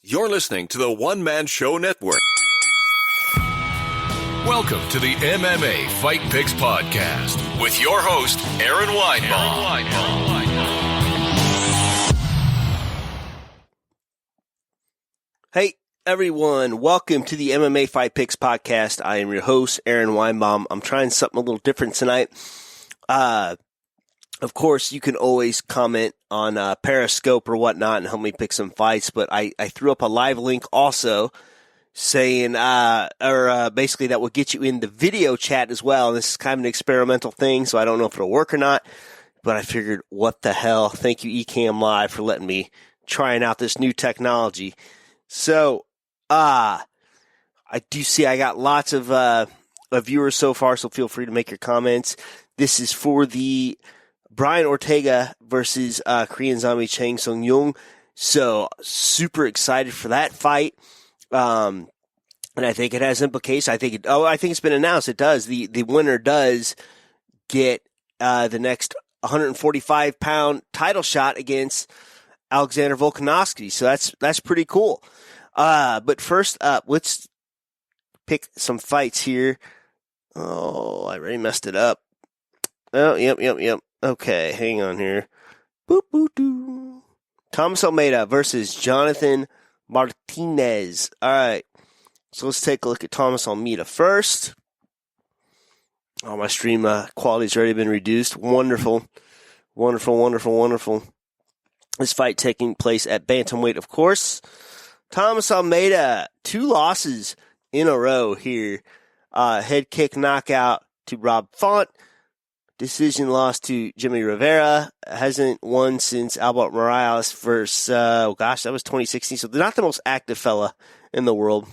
You're listening to the One Man Show Network. Welcome to the MMA Fight Picks Podcast with your host, Aaron Weinbaum. Hey, everyone. Welcome to the MMA Fight Picks Podcast. I am your host, Aaron Weinbaum. I'm trying something a little different tonight. Of course, you can always comment on Periscope or whatnot and help me pick some fights, but I threw up a live link also saying, basically that will get you in the video chat as well. And this is kind of an experimental thing, so I don't know if it'll work or not, but I figured, what the hell? Thank you, Ecamm Live, for letting me trying out this new technology. So, I do see I got lots of viewers so far, so feel free to make your comments. This is for the Brian Ortega versus Korean Zombie Chang Sung-Jung. So, super excited for that fight. And I think it has implications. I think it's been announced. It does. The winner does get the next 145-pound title shot against Alexander Volkanovski. So that's pretty cool. But first up, let's pick some fights here. Oh, I already messed it up. Oh, yep. Okay, hang on here. Boop, boop, doo. Thomas Almeida versus Jonathan Martinez. All right, so let's take a look at Thomas Almeida first. Oh, my stream quality's already been reduced. Wonderful. This fight taking place at bantamweight, of course. Thomas Almeida, 2 losses in a row here. Head kick knockout to Rob Font. Decision loss to Jimmy Rivera. Hasn't won since Albert Morales versus, that was 2016. So they're not the most active fella in the world.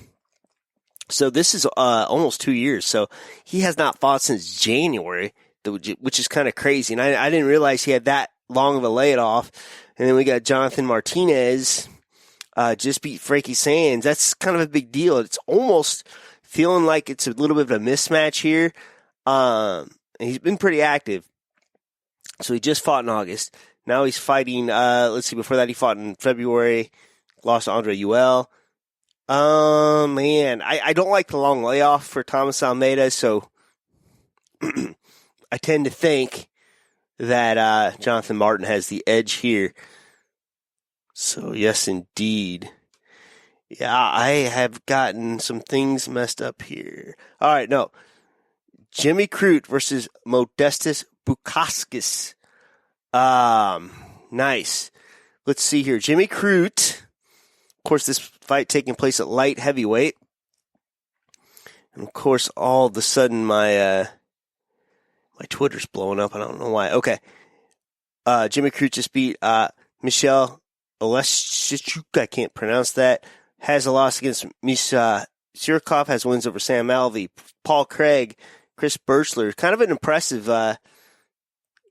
So this is almost 2 years. So he has not fought since January, which is kind of crazy. And I didn't realize he had that long of a layoff. And then we got Jonathan Martinez, just beat Frankie Sands. That's kind of a big deal. It's almost feeling like it's a little bit of a mismatch here. He's been pretty active. So he just fought in August. Now he's fighting, before that he fought in February, lost to Andre Ewell. Man, I don't like the long layoff for Thomas Almeida, so I tend to think that Jonathan Martin has the edge here. So, yes, indeed. Yeah, I have gotten some things messed up here. All right, no. Jimmy Crute versus Modestas Bukauskas. Nice. Let's see here. Jimmy Crute. Of course, this fight taking place at light heavyweight. And, of course, all of a sudden my Twitter's blowing up. I don't know why. Okay. Jimmy Crute just beat Michel Oleschuk. I can't pronounce that. Has a loss against Misha Sirkov. Has wins over Sam Alvey, Paul Craig, Chris Birchler. Kind of an impressive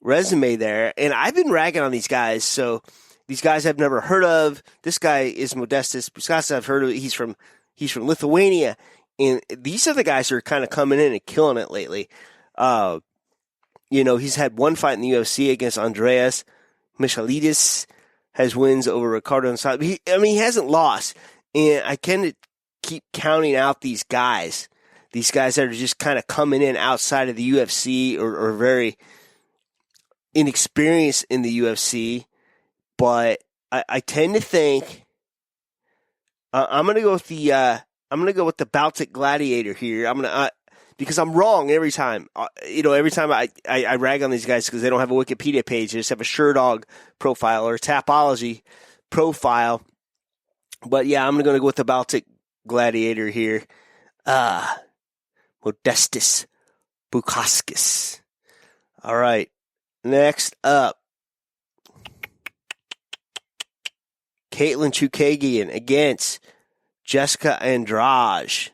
resume there. And I've been ragging on these guys, so these guys I've never heard of. This guy is Modestas Bukauskas. I've heard of. He's from Lithuania. And these are the guys who are kind of coming in and killing it lately. He's had one fight in the UFC against Andreas Michailidis. Has wins over Ricardo Gonzalez. He hasn't lost. And I can keep counting out these guys. These guys that are just kind of coming in outside of the UFC or very inexperienced in the UFC. But I tend to think I'm going to go with the Baltic Gladiator here. Because I'm wrong every time. Every time I rag on these guys because they don't have a Wikipedia page. They just have a Sherdog profile or a Tapology profile. But yeah, I'm going to go with the Baltic Gladiator here. Modestas Bukauskas. All right. Next up, Caitlin Chookagian against Jessica Andrade.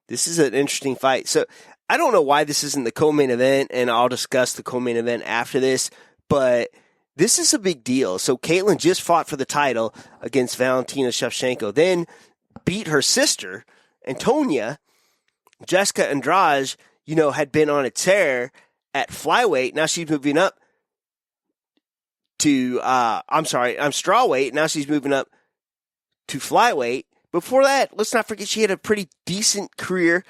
This is an interesting fight. So I don't know why this isn't the co-main event, and I'll discuss the co-main event after this, but this is a big deal. So Caitlin just fought for the title against Valentina Shevchenko, then beat her sister, Antonia. Jessica Andrade, had been on a tear at flyweight. Now she's moving up to, strawweight. Now she's moving up to flyweight. Before that, let's not forget she had a pretty decent career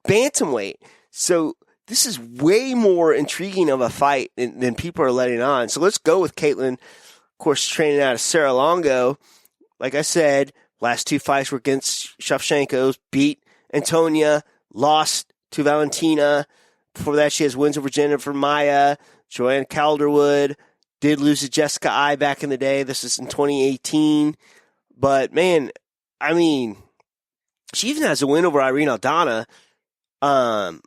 bantamweight. So this is way more intriguing of a fight than people are letting on. So let's go with Caitlin, of course, training out of Serra-Longo. Like I said, last 2 fights were against Shevchenko, beat Antonia, lost to Valentina. Before that, she has wins over Jennifer Maia, Joanne Calderwood, did lose to Jessica I back in the day. This is in 2018. But, man, I mean, she even has a win over Irene Aldana. I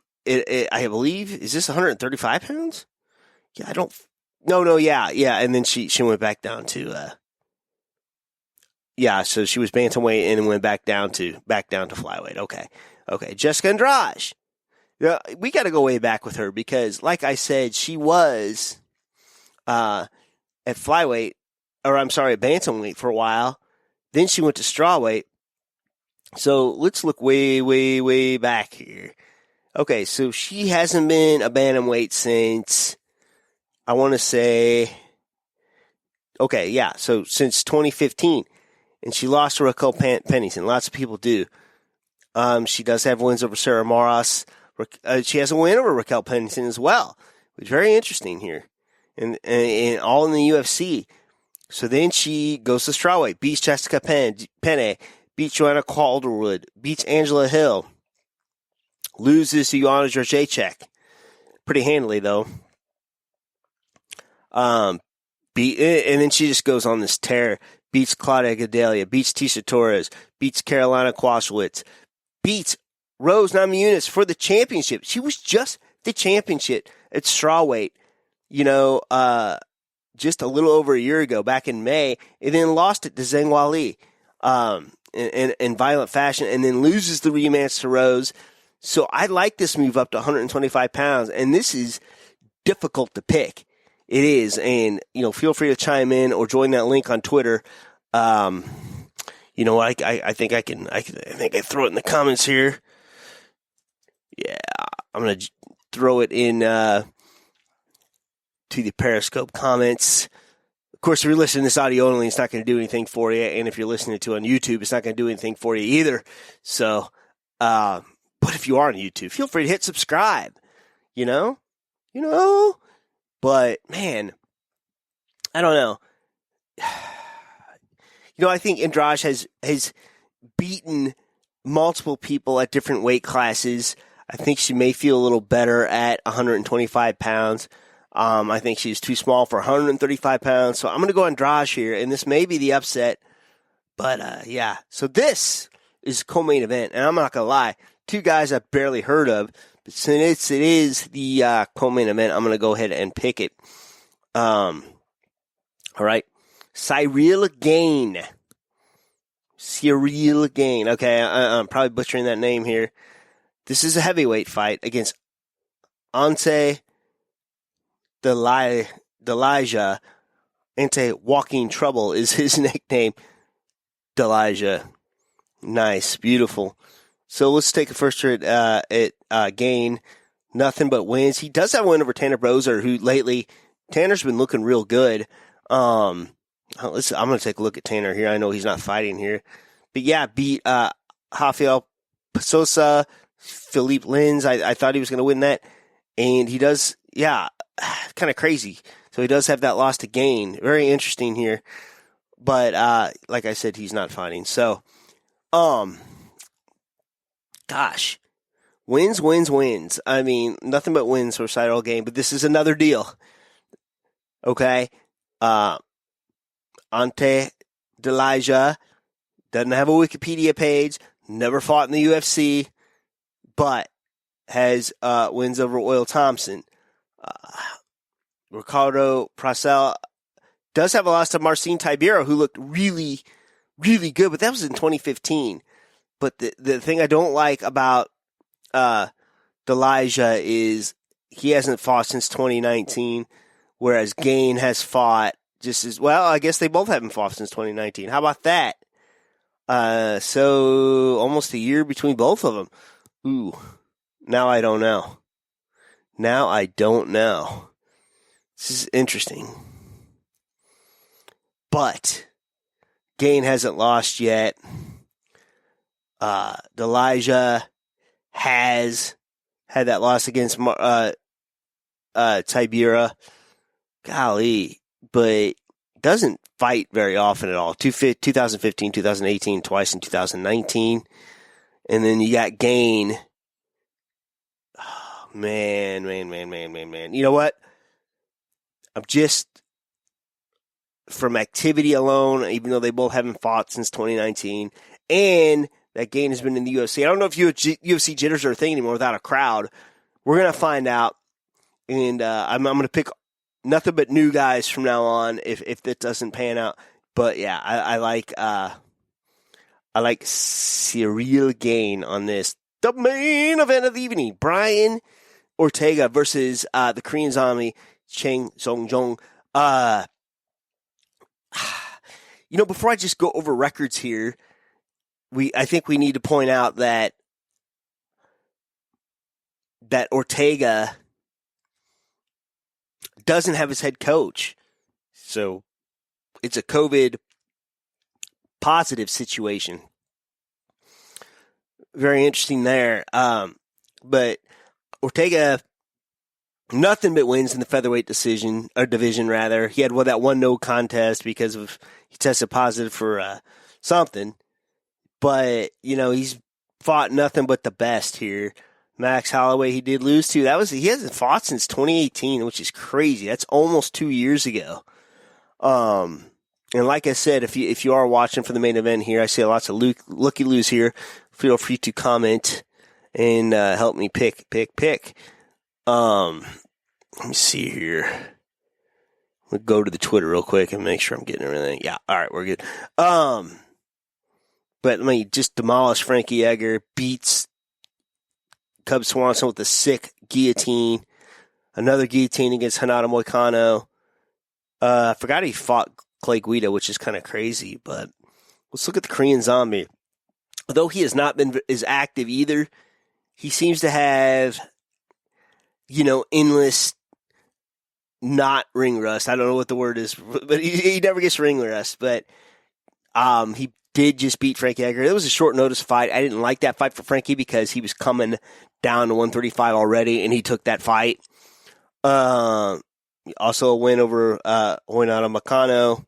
believe, is this 135 pounds? Yeah, yeah. And then she went back down to, so she was bantamweight and then went back down to flyweight. Okay. Jessica Andrade. Yeah, we got to go way back with her because, like I said, she was at flyweight, at bantamweight for a while. Then she went to strawweight. So let's look way, way, way back here. Okay, so she hasn't been a bantamweight since, I want to say, so since 2015. And she lost to Raquel Pennington. Lots of people do. She does have wins over Sarah Moras. She has a win over Raquel Pennington as well, which is very interesting here. And all in the UFC. So then she goes to strawweight, beats Jessica Penne, beats Joanna Calderwood, beats Angela Hill, loses to Joanna Jędrzejczyk. Pretty handily, though. And then she just goes on this tear. Beats Claudia Gadelha, beats Tisha Torres, beats Carolina Kwasowicz, beats Rose Namajunas for the championship. She was just the championship at strawweight, just a little over a year ago, back in May, and then lost it to Zheng Weili in violent fashion, and then loses the rematch to Rose. So I like this move up to 125 pounds, and this is difficult to pick. It is, and feel free to chime in or join that link on Twitter. I think I throw it in the comments here. Yeah, I'm gonna throw it in to the Periscope comments. Of course, if you're listening to this audio only, it's not going to do anything for you, and if you're listening to it on YouTube, it's not going to do anything for you either. So, but if you are on YouTube, feel free to hit subscribe. But, man, I don't know. I think Andrade has beaten multiple people at different weight classes. I think she may feel a little better at 125 pounds. I think she's too small for 135 pounds. So I'm going to go Andrade here, and this may be the upset. But, yeah. So this is co-main event, and I'm not going to lie. 2 guys I've barely heard of. But since it is the co-main event, I'm going to go ahead and pick it. All right. Cyril Gain. Okay, I'm probably butchering that name here. This is a heavyweight fight against Ante Delija. Ante Walking Trouble is his nickname. Delija. Nice. Beautiful. So let's take a first at Gain. Nothing but wins. He does have a win over Tanner Brozer, who lately, Tanner's been looking real good. I'm going to take a look at Tanner here. I know he's not fighting here. But yeah, beat Rafael Pasosa, Philippe Lins. I thought he was going to win that. And he does, kind of crazy. So he does have that loss to Gain. Very interesting here. But like I said, he's not fighting. So, gosh, wins. I mean, nothing but wins for Cyril Gain, but this is another deal. Okay? Ante Delija doesn't have a Wikipedia page, never fought in the UFC, but has wins over Oil Thompson. Ricardo Procel does have a loss to Marcin Tibero, who looked really, really good, but that was in 2015. But the thing I don't like about Delija is he hasn't fought since 2019, whereas Gain has fought just as well. I guess they both haven't fought since 2019. How about that? So almost a year between both of them. Ooh, now I don't know. This is interesting. But Gain hasn't lost yet. Elijah has had that loss against Tibera. Golly, but doesn't fight very often at all. 2015, 2018, twice in 2019. And then you got Gain. Oh, man. You know what? I'm just, from activity alone, even though they both haven't fought since 2019, and that Gain has been in the UFC. I don't know if UFC jitters are a thing anymore without a crowd. We're going to find out. And I'm going to pick nothing but new guys from now on if that doesn't pan out. But yeah, I like Cyril Gain on this. The main event of the evening: Brian Ortega versus the Korean Zombie Chang Song-jong. Before I just go over records here, I think we need to point out that Ortega doesn't have his head coach. So it's a COVID positive situation. Very interesting there. But Ortega, nothing but wins in the featherweight division. He had that one no contest because of he tested positive for something. But, he's fought nothing but the best here. Max Holloway, he did lose to. He hasn't fought since 2018, which is crazy. That's almost 2 years ago. And like I said, if you are watching for the main event here, I see lots of looky-loos here. Feel free to comment and help me pick. Let me see here. We'll go to the Twitter real quick and make sure I'm getting everything. Yeah, all right, we're good. But let me just demolish Frankie Edgar, beats Cub Swanson with a sick guillotine. Another guillotine against Hanada Moicano. I forgot he fought Clay Guida, which is kind of crazy. But let's look at the Korean Zombie. Although he has not been as active either, he seems to have, endless not ring rust. I don't know what the word is, but he never gets ring rust. But he did just beat Frankie Edgar. It was a short notice fight. I didn't like that fight for Frankie because he was coming down to 135 already, and he took that fight. Also a win over Hoynata Makano.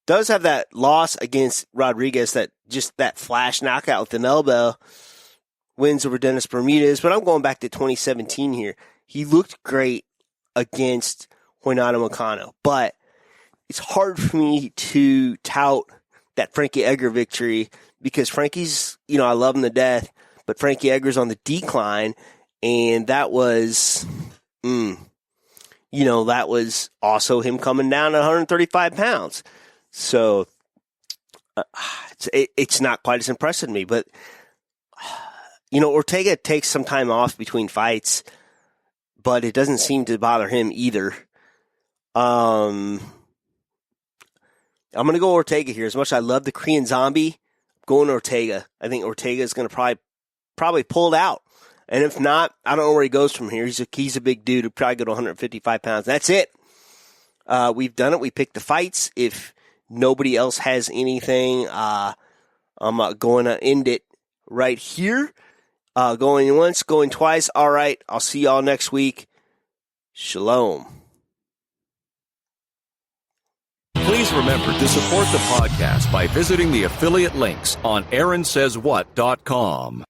Does have that loss against Rodriguez, that flash knockout with an elbow. Wins over Dennis Bermudez, but I'm going back to 2017 here. He looked great against Hoynata Makano, but it's hard for me to tout that Frankie Edgar victory because Frankie's, I love him to death, but Frankie Edgar's on the decline, and that was, that was also him coming down to 135 pounds. So it's not quite as impressive to me, but Ortega takes some time off between fights, but it doesn't seem to bother him either. I'm going to go Ortega here. As much as I love the Korean Zombie, I'm going Ortega. I think Ortega is going to probably pull it out. And if not, I don't know where he goes from here. He's a big dude. He'll probably go to 155 pounds. That's it. We've done it. We picked the fights. If nobody else has anything, I'm going to end it right here. Going once, going twice. All right. I'll see y'all next week. Shalom. Please remember to support the podcast by visiting the affiliate links on AaronSaysWhat.com.